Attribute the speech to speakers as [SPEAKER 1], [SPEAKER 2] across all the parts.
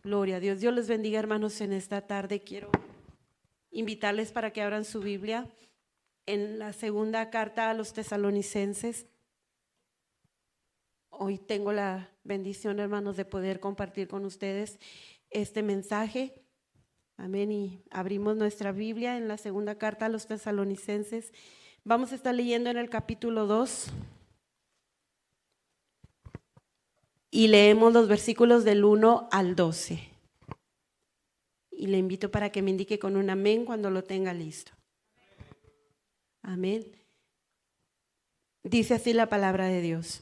[SPEAKER 1] Gloria a Dios. Dios les bendiga, hermanos, en esta tarde. Quiero invitarles para que abran su Biblia en la segunda carta a los tesalonicenses. Hoy tengo la bendición, hermanos, de poder compartir con ustedes este mensaje. Amén. Y abrimos nuestra Biblia en la segunda carta a los tesalonicenses. Vamos a estar leyendo en el capítulo 2 y leemos los versículos del 1 al 12. Y le invito para que me indique con un amén cuando lo tenga listo. Amén. Dice así la palabra de Dios.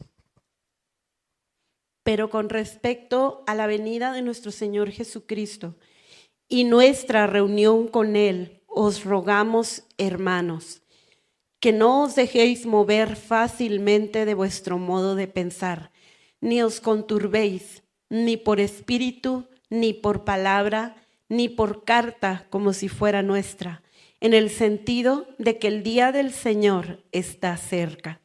[SPEAKER 1] Pero con respecto a la venida de nuestro Señor Jesucristo y nuestra reunión con Él, os rogamos, hermanos, que no os dejéis mover fácilmente de vuestro modo de pensar, ni os conturbéis, ni por espíritu, ni por palabra, ni por carta como si fuera nuestra, en el sentido de que el día del Señor está cerca.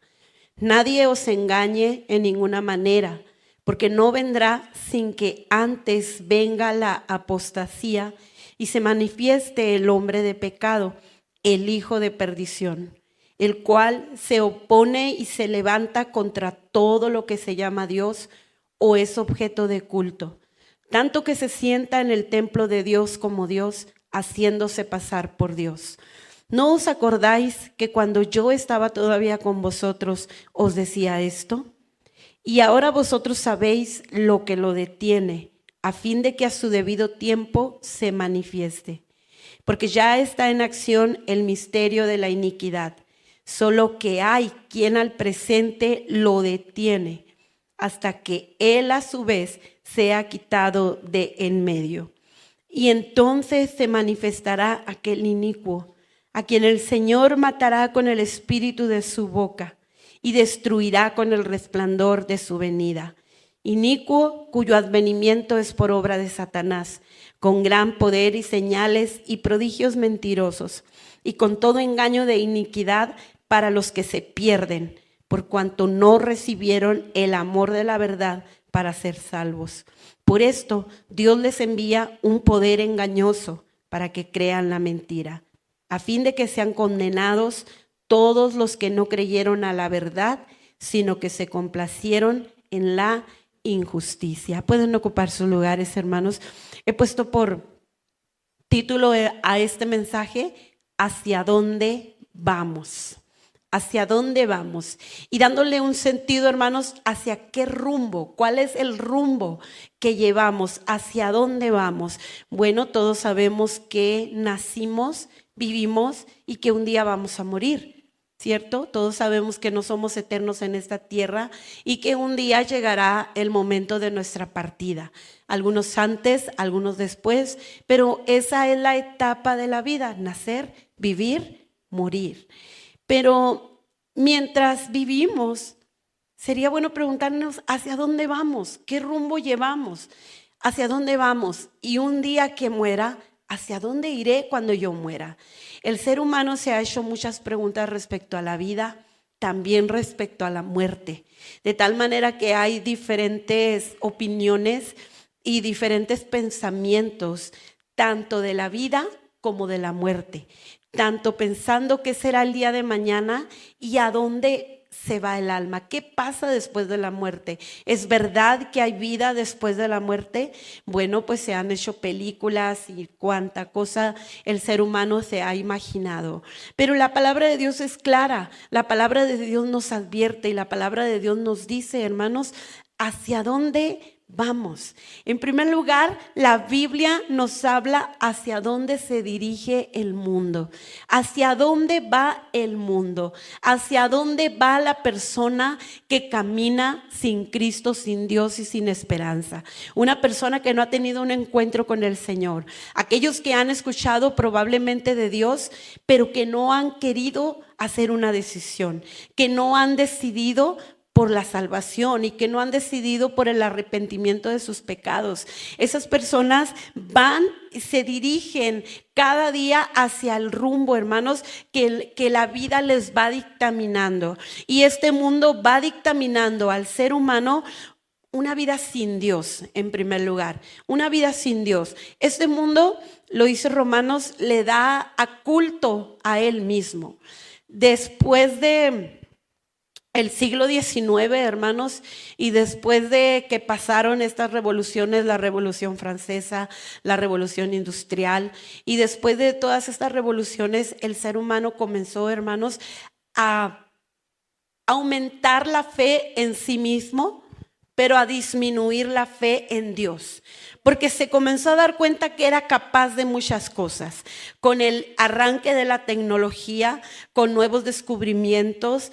[SPEAKER 1] Nadie os engañe en ninguna manera, porque no vendrá sin que antes venga la apostasía y se manifieste el hombre de pecado, el hijo de perdición, el cual se opone y se levanta contra todo lo que se llama Dios o es objeto de culto, tanto que se sienta en el templo de Dios como Dios, haciéndose pasar por Dios. ¿No os acordáis que cuando yo estaba todavía con vosotros os decía esto? Y ahora vosotros sabéis lo que lo detiene, a fin de que a su debido tiempo se manifieste. Porque ya está en acción el misterio de la iniquidad, solo que hay quien al presente lo detiene, hasta que él a su vez sea quitado de en medio. Y entonces se manifestará aquel inicuo, a quien el Señor matará con el espíritu de su boca y destruirá con el resplandor de su venida. Inicuo, cuyo advenimiento es por obra de Satanás, con gran poder y señales y prodigios mentirosos, y con todo engaño de iniquidad para los que se pierden, por cuanto no recibieron el amor de la verdad para ser salvos. Por esto Dios les envía un poder engañoso para que crean la mentira, a fin de que sean condenados todos los que no creyeron a la verdad, sino que se complacieron en la injusticia. Pueden ocupar sus lugares, hermanos. He puesto por título a este mensaje, ¿hacia dónde vamos? ¿Hacia dónde vamos? Y dándole un sentido, hermanos, ¿hacia qué rumbo? ¿Cuál es el rumbo que llevamos? ¿Hacia dónde vamos? Bueno, todos sabemos que nacimos, vivimos y que un día vamos a morir, ¿cierto? Todos sabemos que no somos eternos en esta tierra y que un día llegará el momento de nuestra partida. Algunos antes, algunos después, pero esa es la etapa de la vida: nacer, vivir, morir. Pero mientras vivimos, sería bueno preguntarnos ¿hacia dónde vamos? ¿Qué rumbo llevamos? ¿Hacia dónde vamos? Y un día que muera, ¿hacia dónde iré cuando yo muera? El ser humano se ha hecho muchas preguntas respecto a la vida, también respecto a la muerte, de tal manera que hay diferentes opiniones y diferentes pensamientos, tanto de la vida como de la muerte, tanto pensando qué será el día de mañana y a dónde se va el alma. ¿Qué pasa después de la muerte? ¿Es verdad que hay vida después de la muerte? Bueno, pues se han hecho películas y cuánta cosa el ser humano se ha imaginado. Pero la palabra de Dios es clara, la palabra de Dios nos advierte y la palabra de Dios nos dice, hermanos, ¿hacia dónde vamos? En primer lugar, la Biblia nos habla hacia dónde se dirige el mundo, hacia dónde va el mundo, hacia dónde va la persona que camina sin Cristo, sin Dios y sin esperanza. Una persona que no ha tenido un encuentro con el Señor. Aquellos que han escuchado probablemente de Dios, pero que no han querido hacer una decisión, que no han decidido por la salvación y que no han decidido por el arrepentimiento de sus pecados. Esas personas van y se dirigen cada día hacia el rumbo, hermanos, que la vida les va dictaminando. Y este mundo va dictaminando al ser humano una vida sin Dios, en primer lugar, una vida sin Dios. Este mundo, lo dice Romanos, le da a culto a él mismo. Después de el siglo XIX, hermanos, y después de que pasaron estas revoluciones, la Revolución Francesa, la Revolución Industrial, y después de todas estas revoluciones, el ser humano comenzó, hermanos, a aumentar la fe en sí mismo, pero a disminuir la fe en Dios, porque se comenzó a dar cuenta que era capaz de muchas cosas. Con el arranque de la tecnología, con nuevos descubrimientos,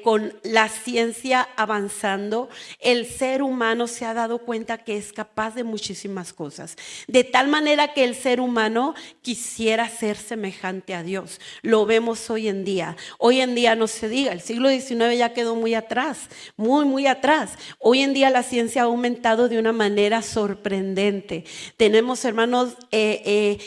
[SPEAKER 1] con la ciencia avanzando, el ser humano se ha dado cuenta que es capaz de muchísimas cosas, de tal manera que el ser humano quisiera ser semejante a Dios. Lo vemos hoy en día. Hoy en día no se diga, el siglo XIX ya quedó muy atrás, muy atrás. Hoy en día la ciencia ha aumentado de una manera sorprendente. Tenemos, hermanos, el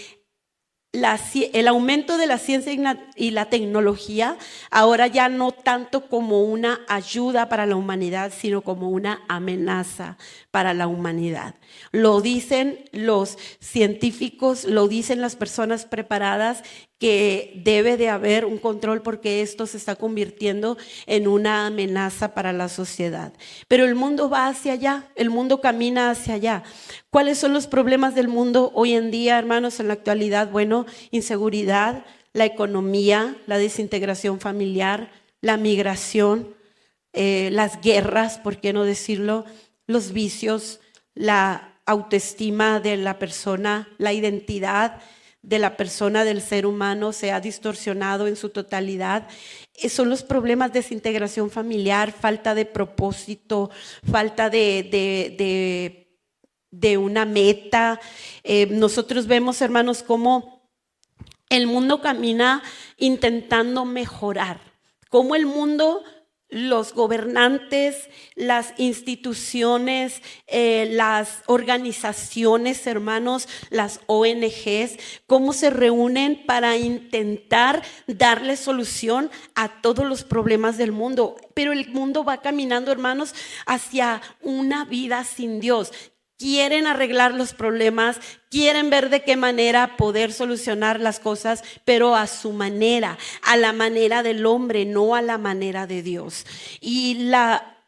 [SPEAKER 1] aumento de la ciencia y la tecnología ahora ya no tanto como una ayuda para la humanidad, sino como una amenaza para la humanidad. Lo dicen los científicos, lo dicen las personas preparadas, que debe de haber un control porque esto se está convirtiendo en una amenaza para la sociedad. Pero el mundo va hacia allá, el mundo camina hacia allá. ¿Cuáles son los problemas del mundo hoy en día, hermanos, en la actualidad? Bueno, inseguridad, la economía, la desintegración familiar, la migración, las guerras, ¿por qué no decirlo? Los vicios, la autoestima de la persona, la identidad de la persona, del ser humano, se ha distorsionado en su totalidad. Son los problemas de desintegración familiar, falta de propósito, falta de una meta. Nosotros vemos, hermanos, cómo el mundo camina intentando mejorar, cómo el mundo, los gobernantes, las instituciones, las organizaciones, hermanos, las ONGs, cómo se reúnen para intentar darle solución a todos los problemas del mundo. Pero el mundo va caminando, hermanos, hacia una vida sin Dios. Quieren arreglar los problemas, quieren ver de qué manera poder solucionar las cosas, pero a su manera, a la manera del hombre, no a la manera de Dios. Y la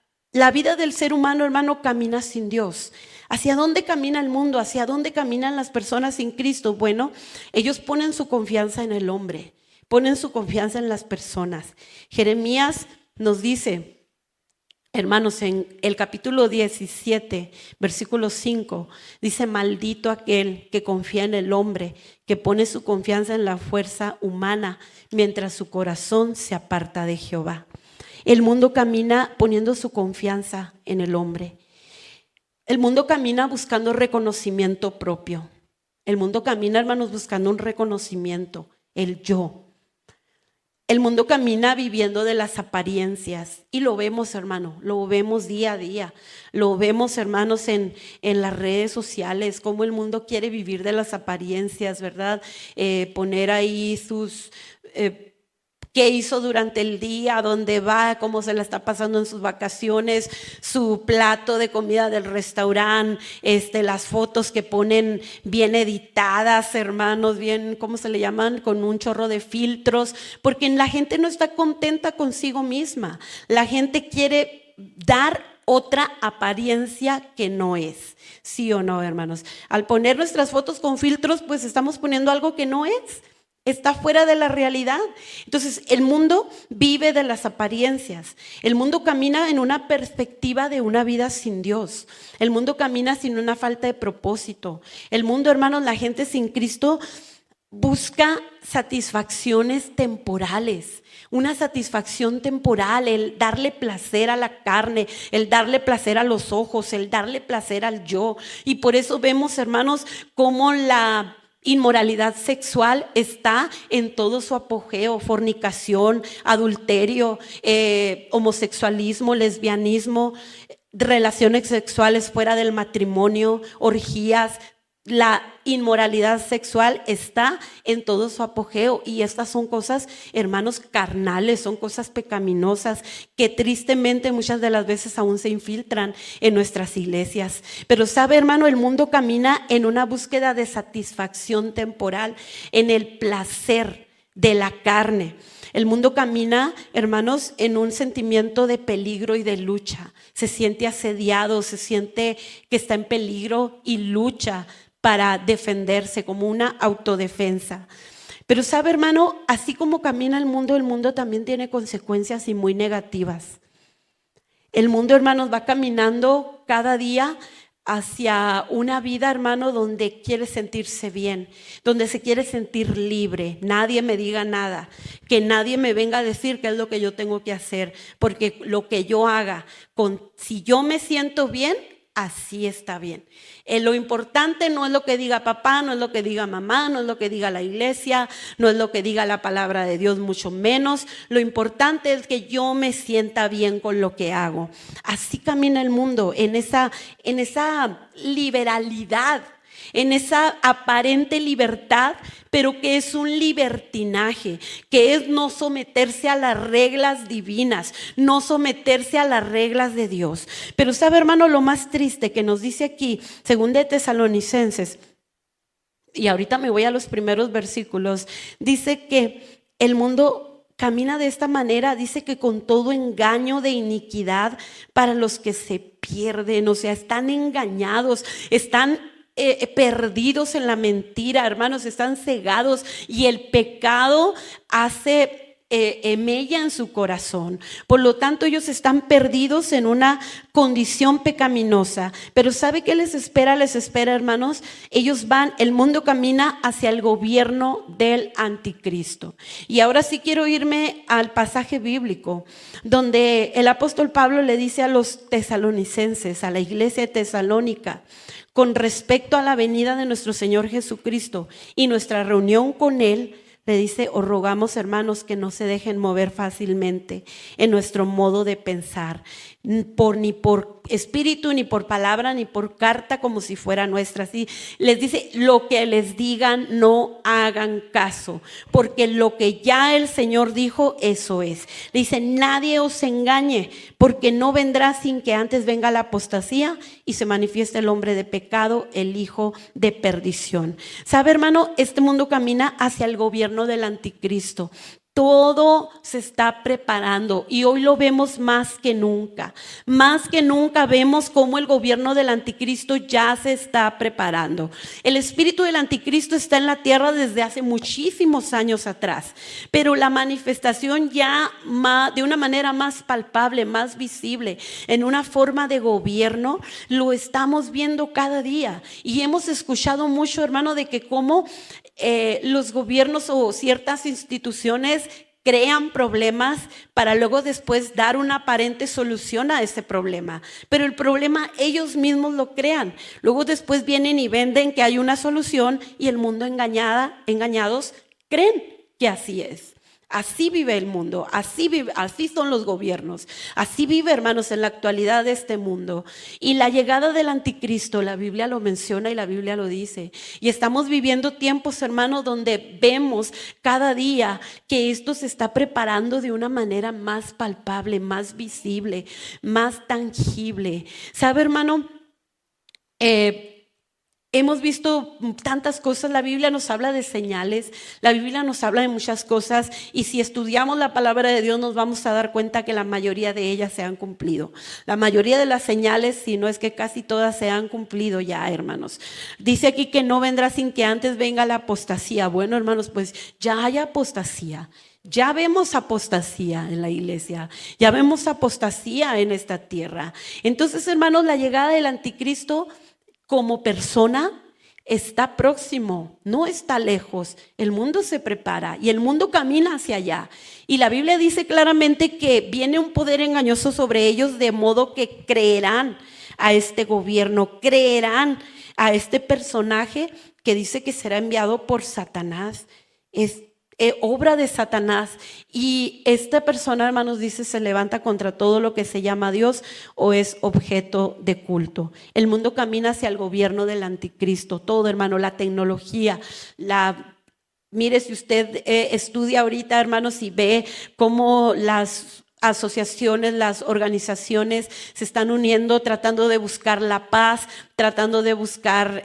[SPEAKER 1] vida del ser humano, hermano, camina sin Dios. ¿Hacia dónde camina el mundo? ¿Hacia dónde caminan las personas sin Cristo? Bueno, ellos ponen su confianza en el hombre, ponen su confianza en las personas. Jeremías nos dice, hermanos, en el capítulo 17, versículo 5, dice: maldito aquel que confía en el hombre, que pone su confianza en la fuerza humana, mientras su corazón se aparta de Jehová. El mundo camina poniendo su confianza en el hombre. El mundo camina buscando reconocimiento propio. El mundo camina, hermanos, buscando un reconocimiento, el yo. El mundo camina viviendo de las apariencias y lo vemos, hermano, lo vemos día a día, lo vemos, hermanos, en las redes sociales, cómo el mundo quiere vivir de las apariencias, ¿verdad? Poner ahí sus qué hizo durante el día, dónde va, cómo se la está pasando en sus vacaciones, su plato de comida del restaurante, las fotos que ponen bien editadas, hermanos, bien, ¿cómo se le llaman? Con un chorro de filtros, porque la gente no está contenta consigo misma. La gente quiere dar otra apariencia que no es. ¿Sí o no, hermanos? Al poner nuestras fotos con filtros, pues estamos poniendo algo que no es. Está fuera de la realidad. Entonces, el mundo vive de las apariencias. El mundo camina en una perspectiva de una vida sin Dios. El mundo camina sin una falta de propósito. El mundo, hermanos, la gente sin Cristo busca satisfacciones temporales. Una satisfacción temporal, el darle placer a la carne, el darle placer a los ojos, el darle placer al yo. Y por eso vemos, hermanos, cómo la inmoralidad sexual está en todo su apogeo: fornicación, adulterio, homosexualismo, lesbianismo, relaciones sexuales fuera del matrimonio, orgías, la inmoralidad sexual está en todo su apogeo, y estas son cosas, hermanos, carnales, son cosas pecaminosas que tristemente muchas de las veces aún se infiltran en nuestras iglesias. Pero sabe, hermano, el mundo camina en una búsqueda de satisfacción temporal, en el placer de la carne. El mundo camina, hermanos, en un sentimiento de peligro y de lucha. Se siente asediado, se siente que está en peligro y lucha para defenderse, como una autodefensa. Pero sabe, hermano, así como camina el mundo también tiene consecuencias y muy negativas. El mundo, hermanos, va caminando cada día hacia una vida, hermano, donde quiere sentirse bien, donde se quiere sentir libre. Nadie me diga nada, que nadie me venga a decir qué es lo que yo tengo que hacer, porque lo que yo haga, si yo me siento bien, así está bien. Lo importante no es lo que diga papá, no es lo que diga mamá, no es lo que diga la iglesia, no es lo que diga la palabra de Dios, mucho menos. Lo importante es que yo me sienta bien con lo que hago. Así camina el mundo, en esa liberalidad, en esa aparente libertad, pero que es un libertinaje, que es no someterse a las reglas divinas, no someterse a las reglas de Dios. Pero sabe, hermano, lo más triste que nos dice aquí, según de Tesalonicenses, y ahorita me voy a los primeros versículos, dice que el mundo camina de esta manera, dice que con todo engaño de iniquidad para los que se pierden, o sea, están engañados, están perdidos en la mentira, hermanos, están cegados, y el pecado hace mella en su corazón. Por lo tanto, ellos están perdidos en una condición pecaminosa. Pero ¿sabe qué les espera? Les espera, hermanos, el mundo camina hacia el gobierno del anticristo. Y ahora sí quiero irme al pasaje bíblico donde el apóstol Pablo le dice a los tesalonicenses, a la iglesia de Tesalónica, con respecto a la venida de nuestro Señor Jesucristo y nuestra reunión con Él, le dice: os rogamos, hermanos, que no se dejen mover fácilmente en nuestro modo de pensar, ni por espíritu, ni por palabra, ni por carta como si fuera nuestra. Así les dice: lo que les digan no hagan caso, porque lo que ya el Señor dijo, eso es. Le dice: nadie os engañe, porque no vendrá sin que antes venga la apostasía y se manifieste el hombre de pecado, el hijo de perdición. ¿Sabe, hermano? Este mundo camina hacia el gobierno del anticristo. Todo se está preparando, y hoy lo vemos más que nunca. Más que nunca vemos cómo el gobierno del anticristo ya se está preparando. El espíritu del anticristo está en la tierra desde hace muchísimos años atrás, pero la manifestación ya de una manera más palpable, más visible, en una forma de gobierno, lo estamos viendo cada día. Y hemos escuchado mucho, hermano, de que cómo los gobiernos o ciertas instituciones crean problemas para luego después dar una aparente solución a ese problema. Pero el problema ellos mismos lo crean. Luego después vienen y venden que hay una solución, y el mundo engañados creen que así es. Así vive el mundo, así son los gobiernos, así vive, hermanos, en la actualidad de este mundo. Y la llegada del anticristo, la Biblia lo menciona y la Biblia lo dice. Y estamos viviendo tiempos, hermanos, donde vemos cada día que esto se está preparando de una manera más palpable, más visible, más tangible. ¿Sabe, hermano? Hemos visto tantas cosas. La Biblia nos habla de señales, la Biblia nos habla de muchas cosas, y si estudiamos la palabra de Dios nos vamos a dar cuenta que la mayoría de ellas se han cumplido. La mayoría de las señales, si no es que casi todas, se han cumplido ya, hermanos. Dice aquí que no vendrá sin que antes venga la apostasía. Bueno, hermanos, pues ya hay apostasía. Ya vemos apostasía en la iglesia, ya vemos apostasía en esta tierra. Entonces, hermanos, la llegada del anticristo como persona está próximo, no está lejos. El mundo se prepara y el mundo camina hacia allá. Y la Biblia dice claramente que viene un poder engañoso sobre ellos, de modo que creerán a este gobierno, creerán a este personaje que dice que será enviado por Satanás. obra de Satanás. Y esta persona, hermanos, dice, se levanta contra todo lo que se llama Dios o es objeto de culto. El mundo camina hacia el gobierno del anticristo. Todo, hermano, la tecnología, mire, si usted estudia ahorita, hermanos, y ve cómo las asociaciones, las organizaciones se están uniendo, tratando de buscar la paz, tratando de buscar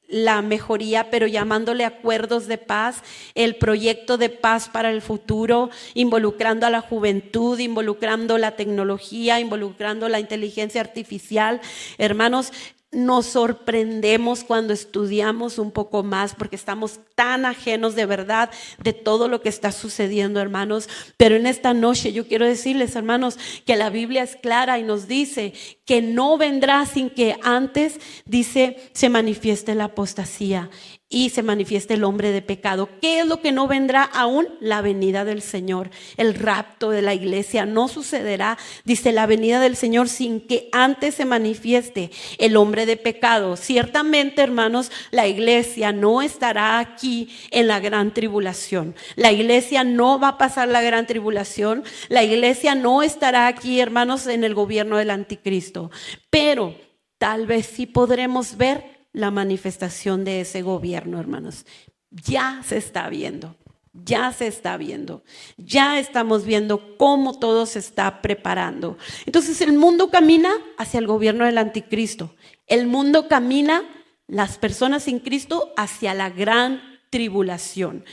[SPEAKER 1] la mejoría, pero llamándole acuerdos de paz, el proyecto de paz para el futuro, involucrando a la juventud, involucrando la tecnología, involucrando la inteligencia artificial. Hermanos, nos sorprendemos cuando estudiamos un poco más porque estamos tan ajenos de verdad de todo lo que está sucediendo, hermanos. Pero en esta noche yo quiero decirles, hermanos, que la Biblia es clara y nos dice que no vendrá sin que antes, dice, se manifieste la apostasía y se manifieste el hombre de pecado. ¿Qué es lo que no vendrá aún? La venida del Señor, el rapto de la iglesia. No sucederá, dice, la venida del Señor sin que antes se manifieste el hombre de pecado. Ciertamente, hermanos, la iglesia no estará aquí en la gran tribulación. La iglesia no va a pasar la gran tribulación. La iglesia no estará aquí, hermanos, en el gobierno del anticristo. Pero tal vez sí podremos ver la manifestación de ese gobierno, hermanos. Ya se está viendo, ya se está viendo, ya estamos viendo cómo todo se está preparando. Entonces el mundo camina hacia el gobierno del anticristo. El mundo camina, las personas sin Cristo, hacia la gran tribulación.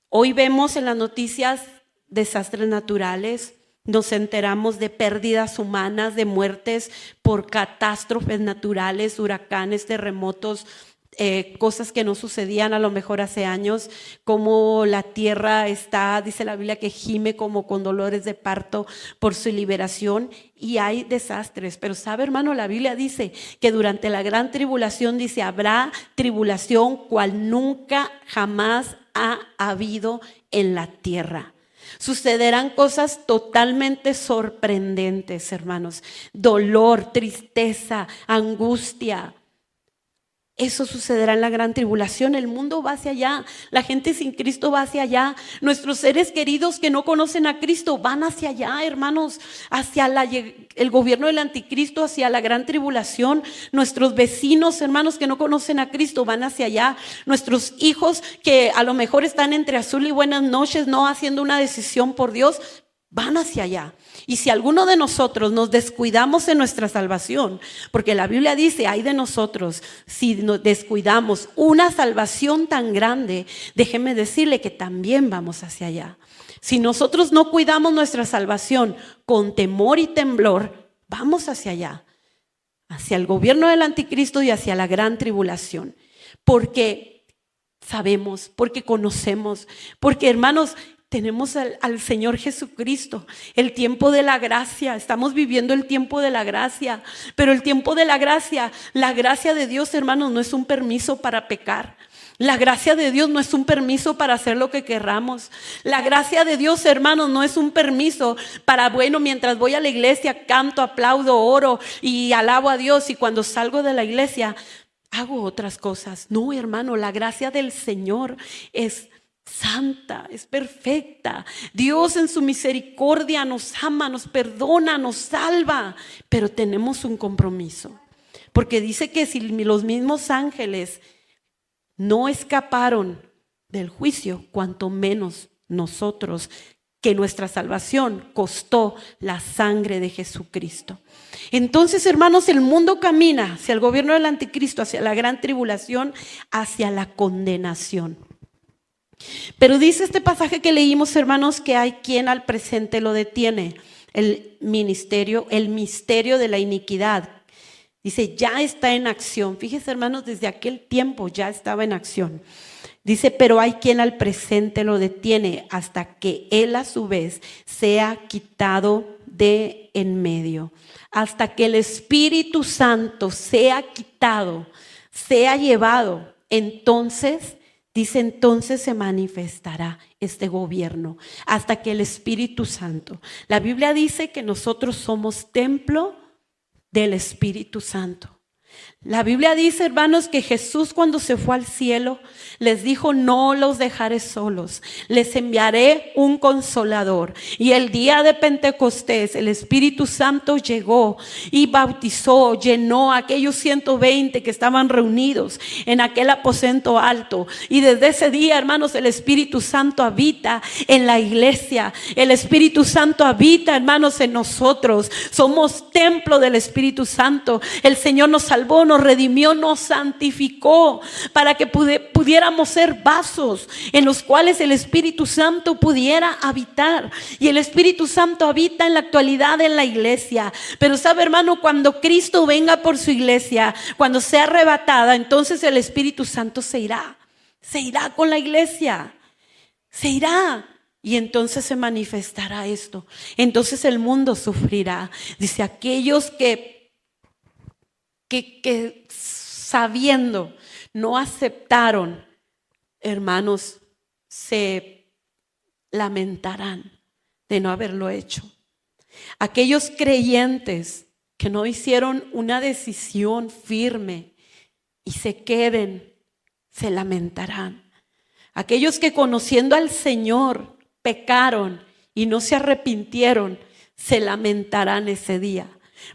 [SPEAKER 1] Hoy vemos en las noticias desastres naturales. Nos enteramos de pérdidas humanas, de muertes por catástrofes naturales, huracanes, terremotos, cosas que no sucedían a lo mejor hace años, como la tierra está, dice la Biblia, que gime como con dolores de parto por su liberación, y hay desastres. Pero sabe, hermano, la Biblia dice que durante la gran tribulación, dice, habrá tribulación cual nunca jamás ha habido en la tierra. Sucederán cosas totalmente sorprendentes, hermanos. Dolor, tristeza, angustia. Eso sucederá en la gran tribulación. El mundo va hacia allá. La gente sin Cristo va hacia allá. Nuestros seres queridos que no conocen a Cristo van hacia allá, hermanos. Hacia el gobierno del anticristo, hacia la gran tribulación. Nuestros vecinos, hermanos, que no conocen a Cristo van hacia allá. Nuestros hijos que a lo mejor están entre azul y buenas noches, no haciendo una decisión por Dios, van hacia allá. Y si alguno de nosotros nos descuidamos en nuestra salvación, porque la Biblia dice, ay de nosotros, si nos descuidamos una salvación tan grande, déjeme decirle que también vamos hacia allá. Si nosotros no cuidamos nuestra salvación con temor y temblor, vamos hacia allá, hacia el gobierno del anticristo y hacia la gran tribulación. Porque sabemos, porque conocemos, porque, hermanos, tenemos al Señor Jesucristo, el tiempo de la gracia. Estamos viviendo el tiempo de la gracia, pero el tiempo de la gracia de Dios, hermanos, no es un permiso para pecar. La gracia de Dios no es un permiso para hacer lo que querramos. La gracia de Dios, hermanos, no es un permiso para, bueno, mientras voy a la iglesia canto, aplaudo, oro y alabo a Dios, y cuando salgo de la iglesia hago otras cosas. No, hermano, la gracia del Señor es santa, es perfecta. Dios en su misericordia nos ama, nos perdona, nos salva, pero tenemos un compromiso, porque dice que si los mismos ángeles no escaparon del juicio, cuanto menos nosotros, que nuestra salvación costó la sangre de Jesucristo. Entonces, hermanos, el mundo camina hacia el gobierno del anticristo, hacia la gran tribulación, hacia la condenación. Pero dice este pasaje que leímos, hermanos, que hay quien al presente lo detiene. El misterio de la iniquidad. Dice, ya está en acción. Fíjese, hermanos, desde aquel tiempo ya estaba en acción. Dice, pero hay quien al presente lo detiene hasta que él a su vez sea quitado de en medio. Hasta que el Espíritu Santo sea quitado, sea llevado. Entonces, dice, entonces se manifestará este gobierno. Hasta que el Espíritu Santo. La Biblia dice que nosotros somos templo del Espíritu Santo. La Biblia dice, hermanos, que Jesús cuando se fue al cielo les dijo: no los dejaré solos, les enviaré un consolador. Y el día de Pentecostés el Espíritu Santo llegó y bautizó, llenó a aquellos 120 que estaban reunidos en aquel aposento alto. Y desde ese día, hermanos, el Espíritu Santo habita en la iglesia. El Espíritu Santo habita, hermanos, en nosotros. Somos templo del Espíritu Santo. El Señor nos salvó, nos redimió, nos santificó para que pudiéramos ser vasos en los cuales el Espíritu Santo pudiera habitar. Y el Espíritu Santo habita en la actualidad en la iglesia. Pero sabe, hermano, cuando Cristo venga por su iglesia, cuando sea arrebatada, entonces el Espíritu Santo se irá con la iglesia, se irá. Y entonces se manifestará esto. Entonces el mundo sufrirá. Dice, aquellos que sabiendo no aceptaron, hermanos, se lamentarán de no haberlo hecho. Aquellos creyentes que no hicieron una decisión firme y se queden, se lamentarán. Aquellos que conociendo al Señor pecaron y no se arrepintieron, se lamentarán ese día.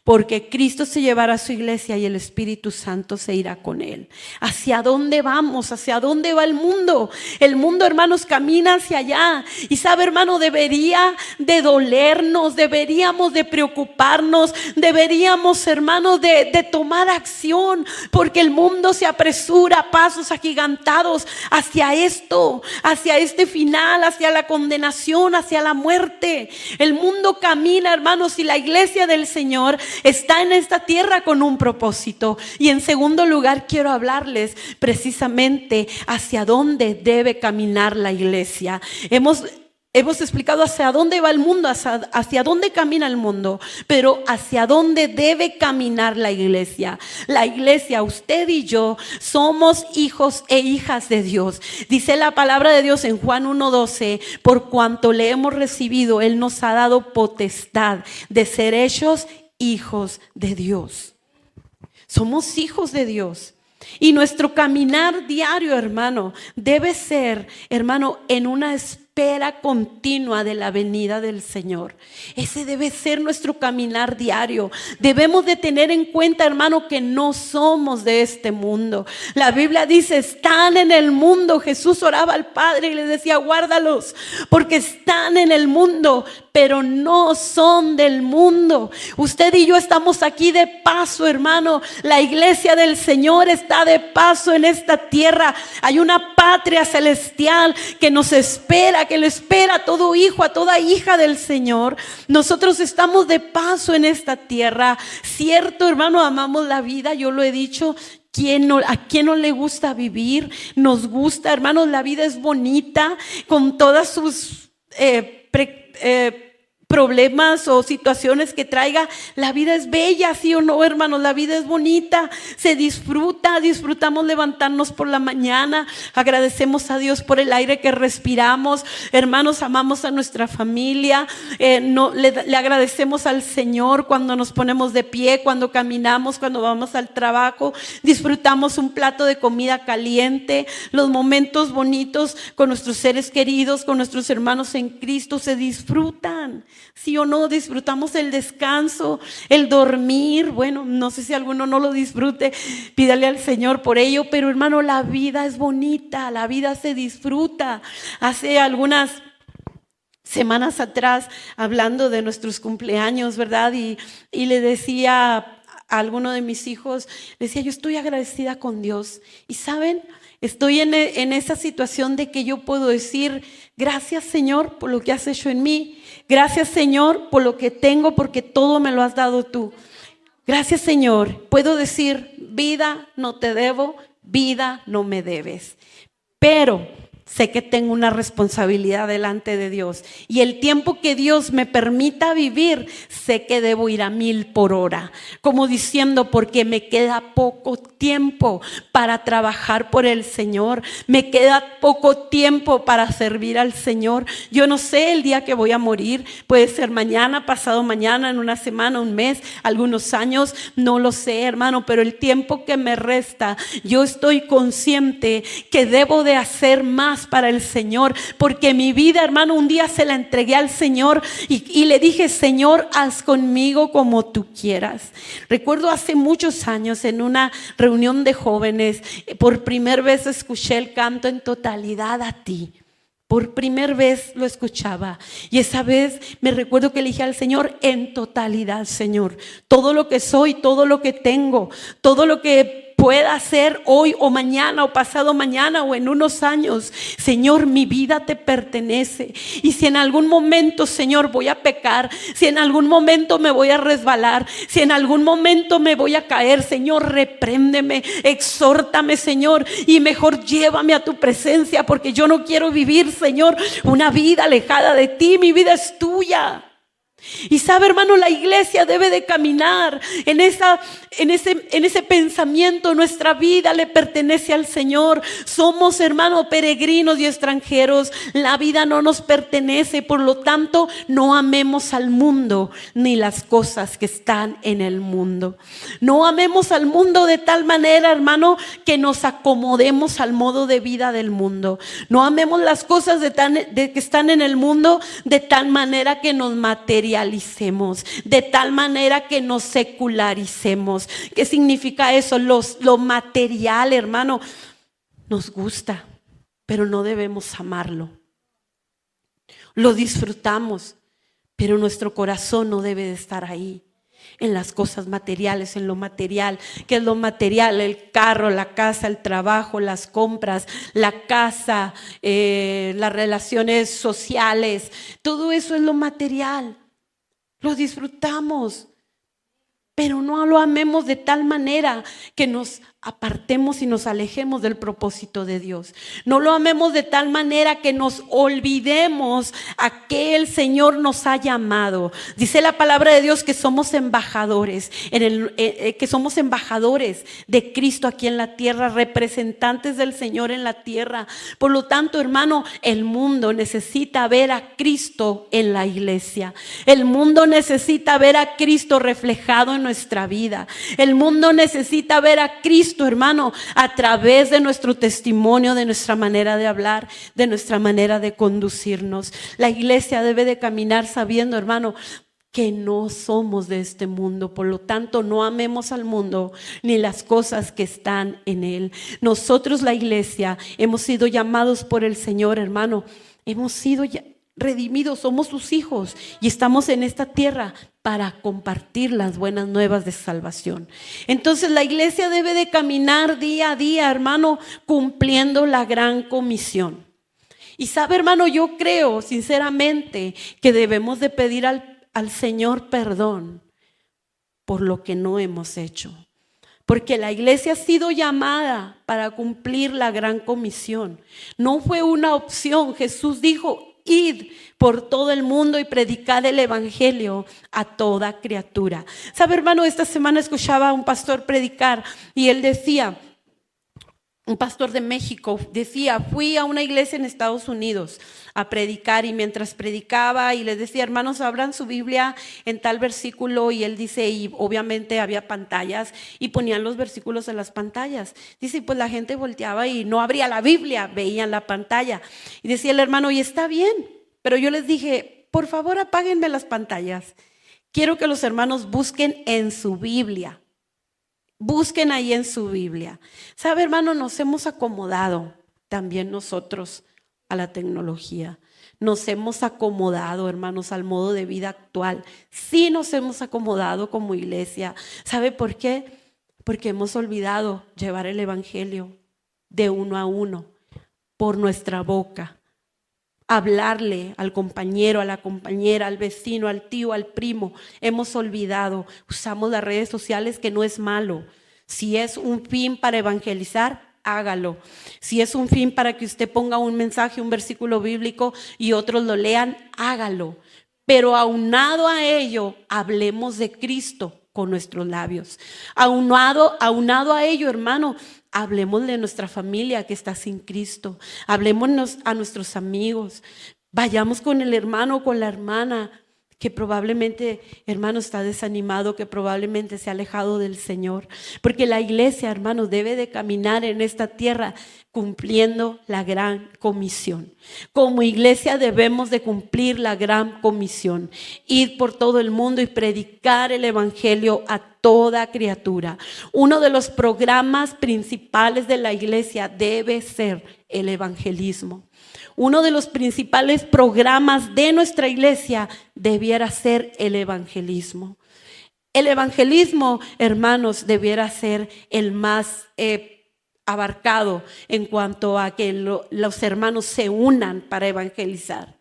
[SPEAKER 1] Porque Cristo se llevará a su iglesia y el Espíritu Santo se irá con él. ¿Hacia dónde vamos? ¿Hacia dónde va el mundo? El mundo, hermanos, camina hacia allá. Y sabe, hermano, debería de dolernos, deberíamos de preocuparnos, deberíamos, hermanos, de tomar acción. Porque el mundo se apresura a pasos agigantados hacia esto, hacia este final, hacia la condenación, hacia la muerte. El mundo camina, hermanos, y la iglesia del Señor está en esta tierra con un propósito. Y en segundo lugar, quiero hablarles precisamente hacia dónde debe caminar la iglesia. Hemos explicado hacia dónde va el mundo, hacia dónde camina el mundo, pero hacia dónde debe caminar la iglesia. La iglesia, usted y yo, somos hijos e hijas de Dios. Dice la palabra de Dios en Juan 1:12, por cuanto le hemos recibido, Él nos ha dado potestad de ser hechos hijos de Dios. Somos hijos de Dios. Y nuestro caminar diario, hermano, debe ser, hermano, en una espera continua de la venida del Señor. Ese debe ser nuestro caminar diario. Debemos de tener en cuenta, hermano, que no somos de este mundo. La Biblia dice, están en el mundo. Jesús oraba al Padre y le decía, guárdalos, porque están en el mundo, pero no son del mundo. Usted y yo estamos aquí de paso, hermano. La iglesia del Señor está de paso en esta tierra. Hay una patria celestial que nos espera, que le espera a todo hijo, a toda hija del Señor. Nosotros estamos de paso en esta tierra. Cierto, hermano, amamos la vida, yo lo he dicho. ¿A quién no le gusta vivir? Nos gusta, hermanos, la vida es bonita con todas sus problemas o situaciones que traiga. La vida es bella, ¿sí o no, hermanos? La vida es bonita, se disfrutamos levantarnos por la mañana, agradecemos a Dios por el aire que respiramos, hermanos, amamos a nuestra familia, le agradecemos al Señor cuando nos ponemos de pie, cuando caminamos, cuando vamos al trabajo, disfrutamos un plato de comida caliente, los momentos bonitos con nuestros seres queridos, con nuestros hermanos en Cristo se disfrutan. ¿Sí o no? Disfrutamos el descanso, el dormir. Bueno, no sé si alguno no lo disfrute, pídale al Señor por ello, pero hermano, la vida es bonita, la vida se disfruta. Hace algunas semanas atrás, hablando de nuestros cumpleaños, ¿verdad? Y le decía a alguno de mis hijos, le decía, yo estoy agradecida con Dios. Y ¿saben? Estoy en esa situación de que yo puedo decir, gracias, Señor, por lo que has hecho en mí. Gracias, Señor, por lo que tengo, porque todo me lo has dado tú. Gracias, Señor. Puedo decir, vida no te debo, vida no me debes. Pero sé que tengo una responsabilidad delante de Dios. Y el tiempo que Dios me permita vivir, sé que debo ir a 1000 por hora. Como diciendo, porque me queda poco tiempo para trabajar por el Señor. Me queda poco tiempo para servir al Señor. Yo no sé el día que voy a morir. Puede ser mañana, pasado mañana, en una semana, un mes, algunos años. No lo sé, hermano, pero el tiempo que me resta, yo estoy consciente que debo de hacer más para el Señor, porque mi vida, hermano, un día se la entregué al Señor y le dije: Señor, haz conmigo como tú quieras. Recuerdo hace muchos años en una reunión de jóvenes, por primera vez escuché el canto En totalidad a ti. Por primera vez lo escuchaba, y esa vez me recuerdo que le dije al Señor: en totalidad, Señor, todo lo que soy, todo lo que tengo, todo lo que pueda hacer hoy o mañana o pasado mañana o en unos años, Señor, mi vida te pertenece. Y si en algún momento, Señor, voy a pecar, si en algún momento me voy a resbalar, si en algún momento me voy a caer, Señor, repréndeme, exhórtame, Señor, y mejor llévame a tu presencia, porque yo no quiero vivir, Señor, una vida alejada de ti. Mi vida es tuya. Y sabe, hermano, la iglesia debe de caminar en ese pensamiento. Nuestra vida le pertenece al Señor. Somos, hermano, peregrinos y extranjeros. La vida no nos pertenece. Por lo tanto, no amemos al mundo ni las cosas que están en el mundo. No amemos al mundo de tal manera, hermano, que nos acomodemos al modo de vida del mundo. No amemos las cosas que están en el mundo de tal manera que nos materialicemos, de tal manera que nos secularicemos. ¿Qué significa eso? Lo material, hermano, nos gusta, pero no debemos amarlo. Lo disfrutamos, pero nuestro corazón no debe de estar ahí, en las cosas materiales, en lo material. ¿Qué es lo material? El carro, la casa, el trabajo, las compras, la casa, las relaciones sociales. Todo eso es lo material. Lo disfrutamos, pero no lo amemos de tal manera que nos apartemos y nos alejemos del propósito de Dios. No lo amemos de tal manera que nos olvidemos a qué el Señor nos ha llamado. Dice la palabra de Dios que somos embajadores, que somos embajadores de Cristo aquí en la tierra, representantes del Señor en la tierra. Por lo tanto, hermano, el mundo necesita ver a Cristo en la iglesia. El mundo necesita ver a Cristo reflejado en nuestra vida. El mundo necesita ver a Cristo, hermano, a través de nuestro testimonio, de nuestra manera de hablar, de nuestra manera de conducirnos. La iglesia debe de caminar sabiendo, hermano, que no somos de este mundo. Por lo tanto, no amemos al mundo ni las cosas que están en él. Nosotros, la iglesia, hemos sido llamados por el Señor, hermano. Hemos sido redimidos, somos sus hijos y estamos en esta tierra para compartir las buenas nuevas de salvación. Entonces la iglesia debe de caminar día a día, hermano, cumpliendo la gran comisión. Y sabe, hermano, yo creo sinceramente que debemos de pedir al Señor perdón por lo que no hemos hecho. Porque la iglesia ha sido llamada para cumplir la gran comisión. No fue una opción. Jesús dijo: id por todo el mundo y predicad el evangelio a toda criatura. ¿Sabe, hermano? Esta semana escuchaba a un pastor predicar y él decía, un pastor de México decía: fui a una iglesia en Estados Unidos a predicar, y mientras predicaba y les decía: hermanos, abran su Biblia en tal versículo, y él dice, y obviamente había pantallas y ponían los versículos en las pantallas. Dice, pues la gente volteaba y no abría la Biblia, veían la pantalla. Y decía el hermano: y está bien, pero yo les dije, por favor apáguenme las pantallas. Quiero que los hermanos busquen en su Biblia. Busquen ahí en su Biblia. ¿Sabe, hermano? Nos hemos acomodado también nosotros a la tecnología. Nos hemos acomodado, hermanos, al modo de vida actual. Sí, nos hemos acomodado como iglesia. ¿Sabe por qué? Porque hemos olvidado llevar el evangelio de uno a uno, por nuestra boca. Hablarle al compañero, a la compañera, al vecino, al tío, al primo. Hemos olvidado. Usamos las redes sociales, que no es malo. Si es un fin para evangelizar, hágalo. Si es un fin para que usted ponga un mensaje, un versículo bíblico y otros lo lean, hágalo. Pero aunado a ello, hablemos de Cristo con nuestros labios. Aunado a ello, hermano, hablemos de nuestra familia que está sin Cristo. Hablémonos a nuestros amigos. Vayamos con el hermano o con la hermana que probablemente, hermano, está desanimado, que probablemente se ha alejado del Señor. Porque la iglesia, hermanos, debe de caminar en esta tierra cumpliendo la gran comisión. Como iglesia debemos de cumplir la gran comisión. Ir por todo el mundo y predicar el evangelio a toda criatura. Uno de los programas principales de la iglesia debe ser el evangelismo. Uno de los principales programas de nuestra iglesia debiera ser el evangelismo. El evangelismo, hermanos, debiera ser el más abarcado en cuanto a que los hermanos se unan para evangelizar.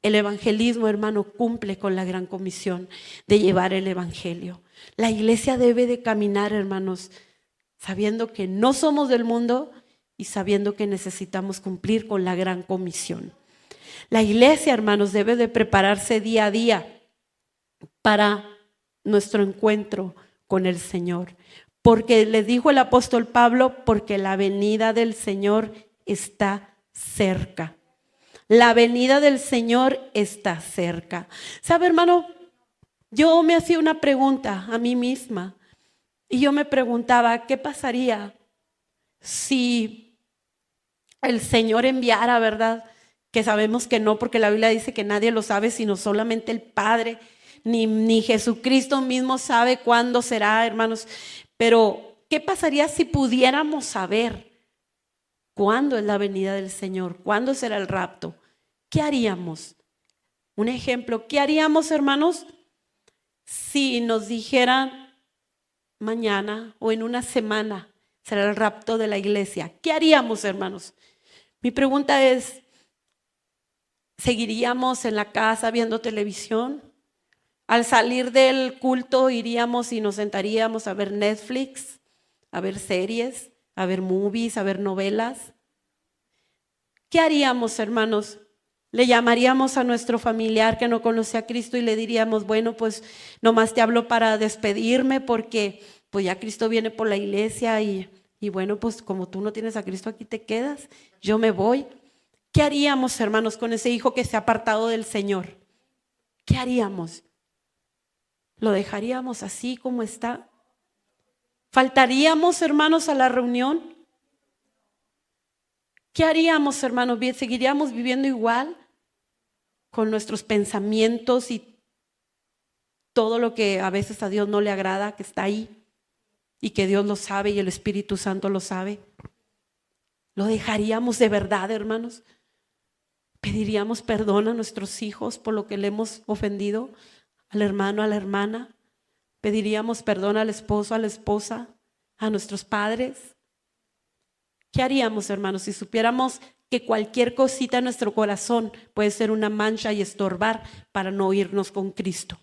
[SPEAKER 1] El evangelismo, hermano, cumple con la gran comisión de llevar el evangelio. La iglesia debe de caminar, hermanos, sabiendo que no somos del mundo y sabiendo que necesitamos cumplir con la gran comisión. La iglesia, hermanos, debe de prepararse día a día para nuestro encuentro con el Señor. Porque le dijo el apóstol Pablo, porque la venida del Señor está cerca. La venida del Señor está cerca. ¿Sabe, hermano? Yo me hacía una pregunta a mí misma y yo me preguntaba, ¿qué pasaría si el Señor enviara, verdad? Que sabemos que no, porque la Biblia dice que nadie lo sabe sino solamente el Padre, ni Jesucristo mismo sabe cuándo será, hermanos. Pero ¿qué pasaría si pudiéramos saber cuándo es la venida del Señor? ¿Cuándo será el rapto? ¿Qué haríamos? Un ejemplo, ¿qué haríamos, hermanos, si nos dijeran mañana o en una semana será el rapto de la iglesia? ¿Qué haríamos, hermanos? Mi pregunta es, ¿seguiríamos en la casa viendo televisión? Al salir del culto iríamos y nos sentaríamos a ver Netflix, a ver series, a ver movies, a ver novelas. ¿Qué haríamos, hermanos? Le llamaríamos a nuestro familiar que no conoce a Cristo y le diríamos, bueno, pues nomás te hablo para despedirme porque pues ya Cristo viene por la iglesia y bueno, pues como tú no tienes a Cristo, aquí te quedas, yo me voy. ¿Qué haríamos, hermanos, con ese hijo que se ha apartado del Señor? ¿Qué haríamos? ¿Lo dejaríamos así como está? ¿Faltaríamos, hermanos, a la reunión? ¿Qué haríamos, hermanos? ¿Seguiríamos viviendo igual con nuestros pensamientos y todo lo que a veces a Dios no le agrada, que está ahí y que Dios lo sabe y el Espíritu Santo lo sabe? ¿Lo dejaríamos de verdad, hermanos? ¿Pediríamos perdón a nuestros hijos por lo que le hemos ofendido? ¿Al hermano, a la hermana? ¿Pediríamos perdón al esposo, a la esposa, a nuestros padres? ¿Qué haríamos, hermanos, si supiéramos que cualquier cosita en nuestro corazón puede ser una mancha y estorbar para no irnos con Cristo?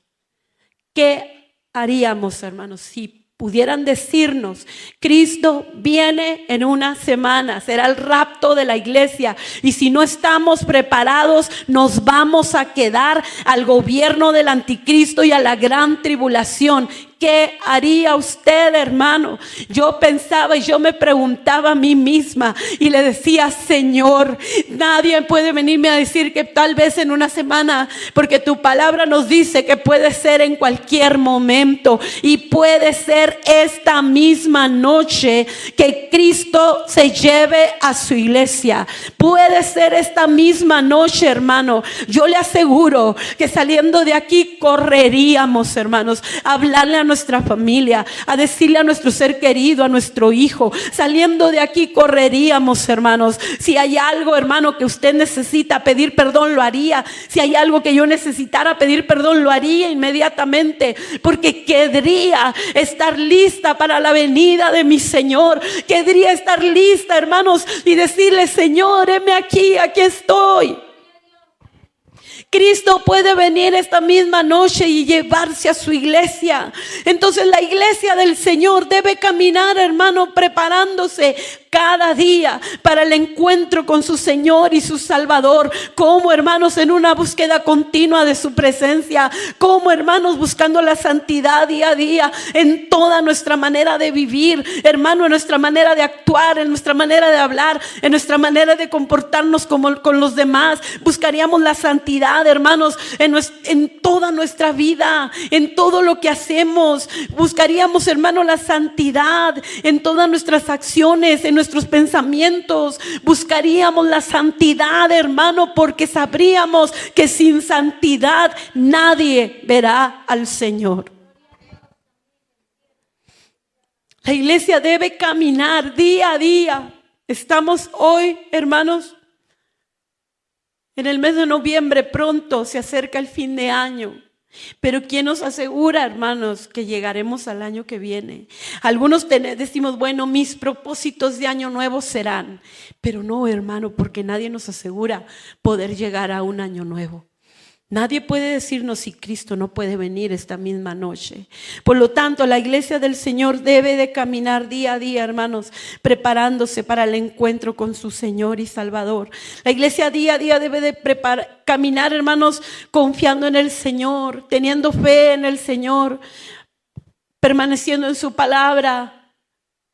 [SPEAKER 1] ¿Qué haríamos, hermanos, si pudieran decirnos, Cristo viene en una semana, será el rapto de la iglesia, y si no estamos preparados, nos vamos a quedar al gobierno del anticristo y a la gran tribulación? ¿Qué haría usted, hermano? Yo pensaba y yo me preguntaba a mí misma y le decía, Señor, nadie puede venirme a decir que tal vez en una semana, porque tu palabra nos dice que puede ser en cualquier momento y puede ser esta misma noche que Cristo se lleve a su iglesia. Puede ser esta misma noche, hermano. Yo le aseguro que saliendo de aquí correríamos, hermanos, a hablarle a nuestra familia, a decirle a nuestro ser querido, a nuestro hijo. Saliendo de aquí correríamos, hermanos. Si hay algo, hermano, que usted necesita pedir perdón, lo haría. Si hay algo que yo necesitara pedir perdón, lo haría inmediatamente, porque querría estar lista para la venida de mi Señor. Querría estar lista, hermanos, y decirle, Señor, heme aquí, aquí estoy. Cristo puede venir esta misma noche y llevarse a su iglesia. Entonces la iglesia del Señor debe caminar, hermano, preparándose cada día para el encuentro con su Señor y su Salvador. Como hermanos, en una búsqueda continua de su presencia. Como hermanos, buscando la santidad día a día en toda nuestra manera de vivir, hermano, en nuestra manera de actuar, en nuestra manera de hablar, en nuestra manera de comportarnos como con los demás. Buscaríamos la santidad, hermanos, en toda nuestra vida, en todo lo que hacemos. Buscaríamos, hermano, la santidad en todas nuestras acciones, en nuestros pensamientos. Buscaríamos la santidad, hermano, porque sabríamos que sin santidad nadie verá al Señor. La iglesia debe caminar día a día. Estamos hoy, hermanos, en el mes de noviembre. Pronto se acerca el fin de año. Pero ¿quién nos asegura, hermanos, que llegaremos al año que viene? Algunos decimos, bueno, mis propósitos de año nuevo serán. Pero no, hermano, porque nadie nos asegura poder llegar a un año nuevo. Nadie puede decirnos si Cristo no puede venir esta misma noche. Por lo tanto, la iglesia del Señor debe de caminar día a día, hermanos, preparándose para el encuentro con su Señor y Salvador. La iglesia día a día debe de caminar, hermanos, confiando en el Señor, teniendo fe en el Señor, permaneciendo en su palabra,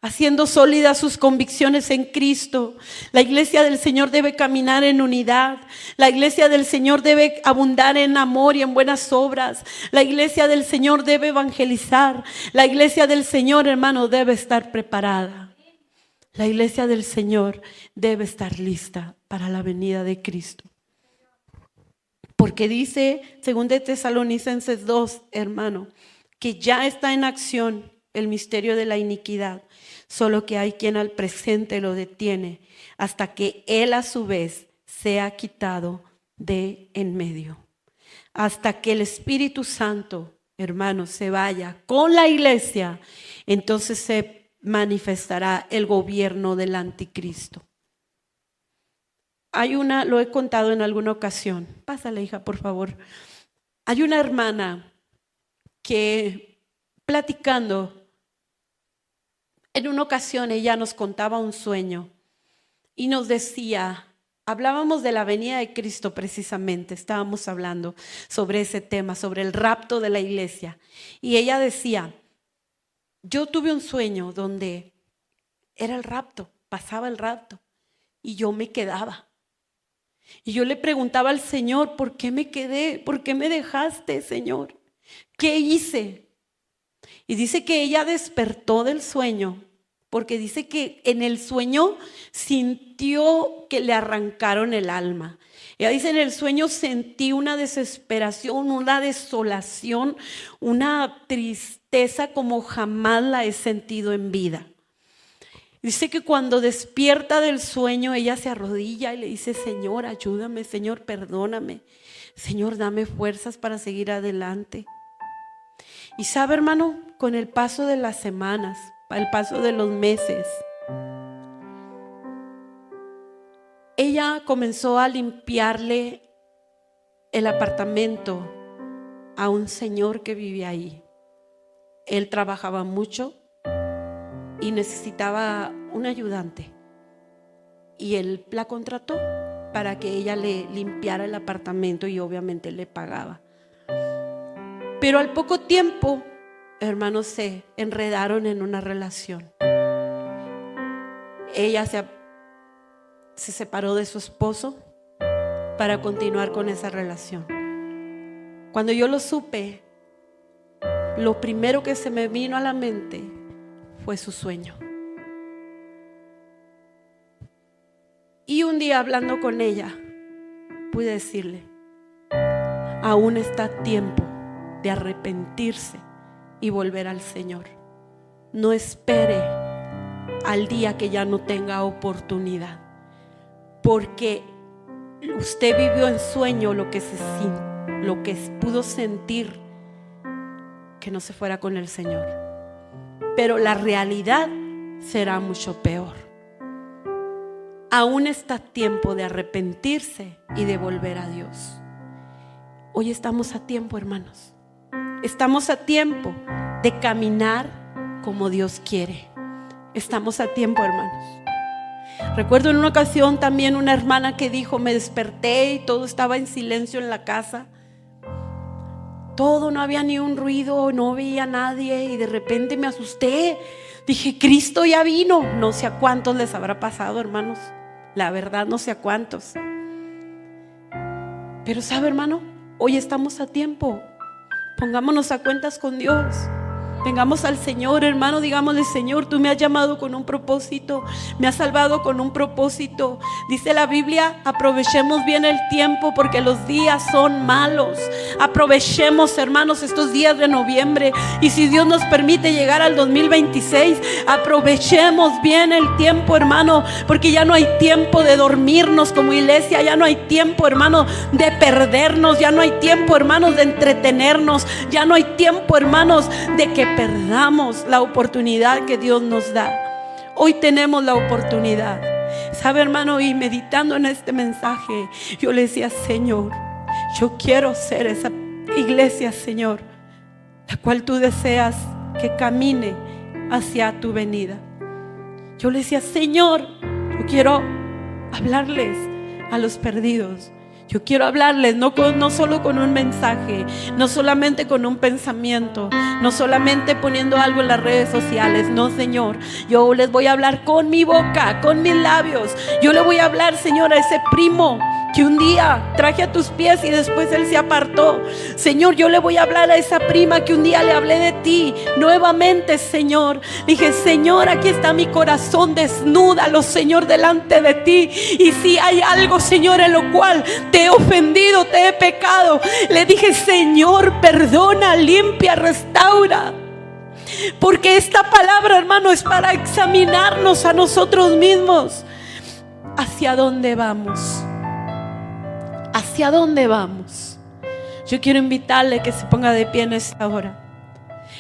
[SPEAKER 1] haciendo sólidas sus convicciones en Cristo. La iglesia del Señor debe caminar en unidad. La iglesia del Señor debe abundar en amor y en buenas obras. La iglesia del Señor debe evangelizar. La iglesia del Señor, hermano, debe estar preparada. La iglesia del Señor debe estar lista para la venida de Cristo. Porque dice, según de Tesalonicenses 2, hermano, que ya está en acción el misterio de la iniquidad. Solo que hay quien al presente lo detiene hasta que él a su vez sea quitado de en medio. Hasta que el Espíritu Santo, hermanos, se vaya con la iglesia, entonces se manifestará el gobierno del anticristo. Lo he contado en alguna ocasión. Pásale, hija, por favor. Hay una hermana que, platicando, en una ocasión ella nos contaba un sueño y nos decía, hablábamos de la venida de Cristo precisamente, estábamos hablando sobre ese tema, sobre el rapto de la iglesia. Y ella decía, yo tuve un sueño donde era el rapto, pasaba el rapto y yo me quedaba. Y yo le preguntaba al Señor, ¿por qué me quedé? ¿Por qué me dejaste, Señor? ¿Qué hice? Y dice que ella despertó del sueño, porque dice que en el sueño sintió que le arrancaron el alma. Ella dice, en el sueño sentí una desesperación, una desolación, una tristeza como jamás la he sentido en vida. Dice que cuando despierta del sueño, ella se arrodilla y le dice, Señor, ayúdame, Señor, perdóname. Señor, dame fuerzas para seguir adelante. Y sabe, hermano, con el paso de las semanas, el paso de los meses, ella comenzó a limpiarle el apartamento a un señor que vivía ahí. Él trabajaba mucho y necesitaba un ayudante. Y él la contrató para que ella le limpiara el apartamento y obviamente le pagaba. Pero al poco tiempo, hermanos, se enredaron en una relación. Ella se separó de su esposo para continuar con esa relación. Cuando yo lo supe, lo primero que se me vino a la mente fue su sueño. Y un día, hablando con ella, pude decirle, aún está a tiempo de arrepentirse y volver al Señor. No espere al día que ya no tenga oportunidad, porque usted vivió en sueño lo que pudo sentir que no se fuera con el Señor, pero la realidad será mucho peor. Aún está tiempo de arrepentirse y de volver a Dios. Hoy estamos a tiempo, hermanos. Estamos a tiempo de caminar como Dios quiere. Estamos a tiempo, hermanos. Recuerdo en una ocasión también una hermana que dijo: me desperté y todo estaba en silencio en la casa. Todo, no había ni un ruido, no veía a nadie, y de repente me asusté. Dije: Cristo ya vino. No sé a cuántos les habrá pasado, hermanos. La verdad, no sé a cuántos. Pero sabe, hermano, hoy estamos a tiempo. Pongámonos a cuentas con Dios. Vengamos al Señor, hermano, digámosle: Señor, tú me has llamado con un propósito, me has salvado con un propósito. Dice la Biblia: aprovechemos bien el tiempo porque los días son malos. Aprovechemos, hermanos, estos días de noviembre, y si Dios nos permite llegar al 2026, aprovechemos bien el tiempo, hermano, porque ya no hay tiempo de dormirnos como iglesia, ya no hay tiempo, hermano, de perdernos, ya no hay tiempo, hermanos, de entretenernos, ya no hay tiempo, hermanos, de que perdamos la oportunidad que Dios nos da. Hoy tenemos la oportunidad. Sabe, hermano, y meditando en este mensaje, yo le decía: Señor, yo quiero ser esa iglesia, Señor, la cual tú deseas que camine hacia tu venida. Yo le decía: Señor, yo quiero hablarles a los perdidos. Yo quiero hablarles no solo con un mensaje, no solamente con un pensamiento, no solamente poniendo algo en las redes sociales. No, Señor, yo les voy a hablar con mi boca, con mis labios. Yo le voy a hablar, Señor, a ese primo que un día traje a tus pies y después él se apartó. Señor, yo le voy a hablar a esa prima que un día le hablé de ti nuevamente, Señor. Dije: Señor, aquí está mi corazón, desnúdalo, Señor, delante de ti. Y si hay algo, Señor, en lo cual te he ofendido, te he pecado, le dije: Señor, perdona, limpia, restaura. Porque esta palabra, hermano, es para examinarnos a nosotros mismos. ¿Hacia dónde vamos? ¿Hacia dónde vamos? Yo quiero invitarle que se ponga de pie en esta hora.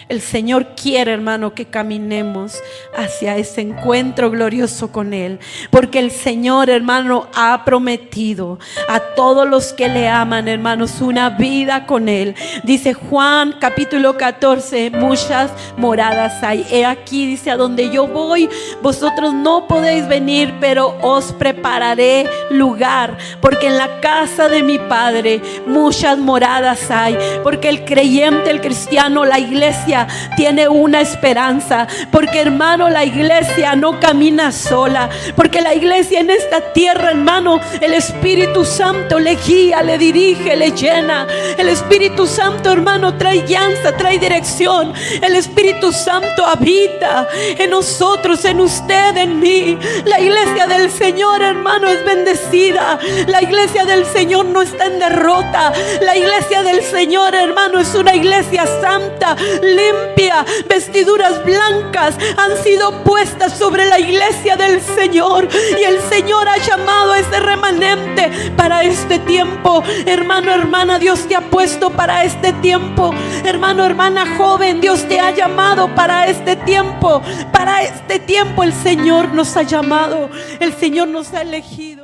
[SPEAKER 1] El Señor quiere, hermano, que caminemos hacia ese encuentro glorioso con Él, porque el Señor, hermano, ha prometido a todos los que le aman, hermanos, una vida con Él. Dice Juan capítulo 14: muchas moradas hay. He aquí, dice, a donde yo voy, vosotros no podéis venir, pero os prepararé lugar, porque en la casa de mi Padre muchas moradas hay. Porque el creyente, el cristiano, la iglesia tiene una esperanza, porque, hermano, la iglesia no camina sola, porque la iglesia en esta tierra, hermano, el Espíritu Santo le guía, le dirige, le llena. El Espíritu Santo, hermano, trae guianza, trae dirección. El Espíritu Santo habita en nosotros, en usted, en mí. La iglesia del Señor, hermano, es bendecida. La iglesia del Señor no está en derrota. La iglesia del Señor, hermano, es una iglesia santa, limpia. Vestiduras blancas han sido puestas sobre la iglesia del Señor, y el Señor ha llamado a ese remanente para este tiempo. Hermano, hermana, Dios te ha puesto para este tiempo. Hermano, hermana joven, Dios te ha llamado para este tiempo. Para este tiempo el Señor nos ha llamado, el Señor nos ha elegido.